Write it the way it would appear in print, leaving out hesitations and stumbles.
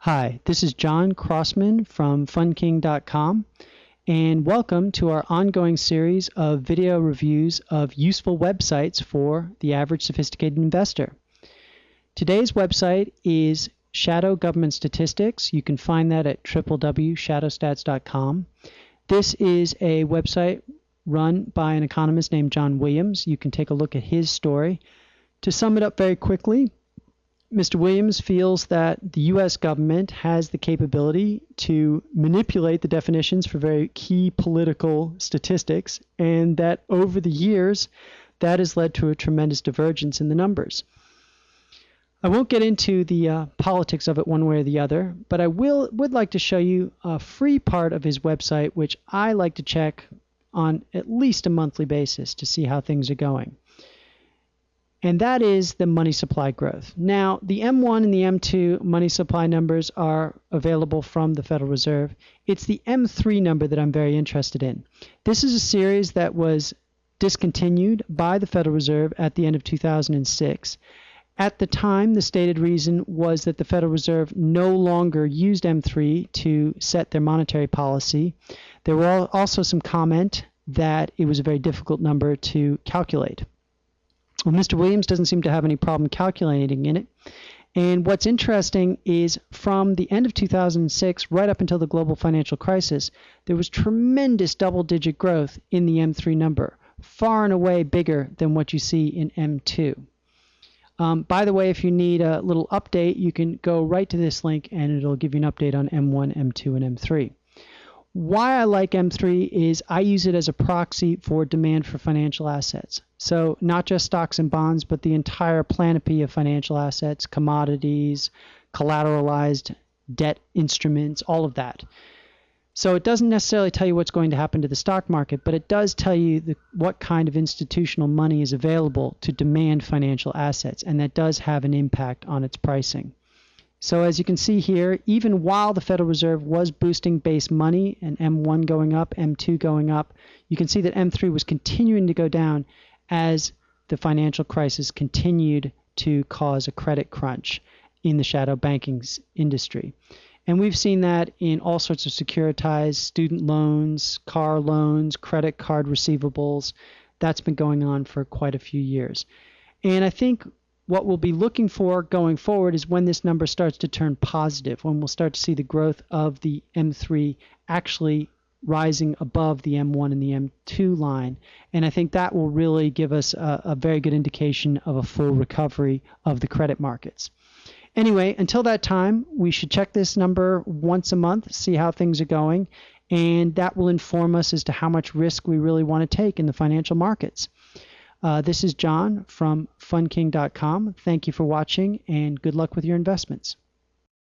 Hi, this is John Crossman from fundking.com, and welcome to our ongoing series of video reviews of useful websites for the average sophisticated investor. Today's website is Shadow Government Statistics. You can find that at www.shadowstats.com. This is a website run by an economist named John Williams. You can take a look at his story. To sum it up very quickly, Mr. Williams feels that the U.S. government has the capability to manipulate the definitions for very key political statistics, and that over the years, that has led to a tremendous divergence in the numbers. I won't get into the politics of it one way or the other, but I would like to show you a free part of his website, which I like to check on at least a monthly basis to see how things are going. And that is the money supply growth. Now, the M1 and the M2 money supply numbers are available from the Federal Reserve. It's the M3 number that I'm very interested in. This is a series that was discontinued by the Federal Reserve at the end of 2006. At the time, the stated reason was that the Federal Reserve no longer used M3 to set their monetary policy. There were also some comment that it was a very difficult number to calculate. Well, Mr. Williams doesn't seem to have any problem calculating in it. And what's interesting is from the end of 2006 right up until the global financial crisis, there was tremendous double-digit growth in the M3 number, far and away bigger than what you see in M2. By the way, if you need a little update, you can go right to this link and it'll give you an update on M1, M2, and M3. Why I like M3 is I use it as a proxy for demand for financial assets. So not just stocks and bonds, but the entire panoply of financial assets, commodities, collateralized debt instruments, all of that. So it doesn't necessarily tell you what's going to happen to the stock market, but it does tell you what kind of institutional money is available to demand financial assets, and that does have an impact on its pricing. So as you can see here, even while the Federal Reserve was boosting base money and M1 going up, M2 going up, you can see that M3 was continuing to go down as the financial crisis continued to cause a credit crunch in the shadow banking industry. And we've seen that in all sorts of securitized student loans, car loans, credit card receivables. That's been going on for quite a few years. And I think what we'll be looking for going forward is when this number starts to turn positive, when we'll start to see the growth of the M3 actually rising above the M1 and the M2 line. And I think that will really give us a very good indication of a full recovery of the credit markets. Anyway, until that time, we should check this number once a month, see how things are going, and that will inform us as to how much risk we really want to take in the financial markets. This is John from fundking.com. Thank you for watching, and good luck with your investments.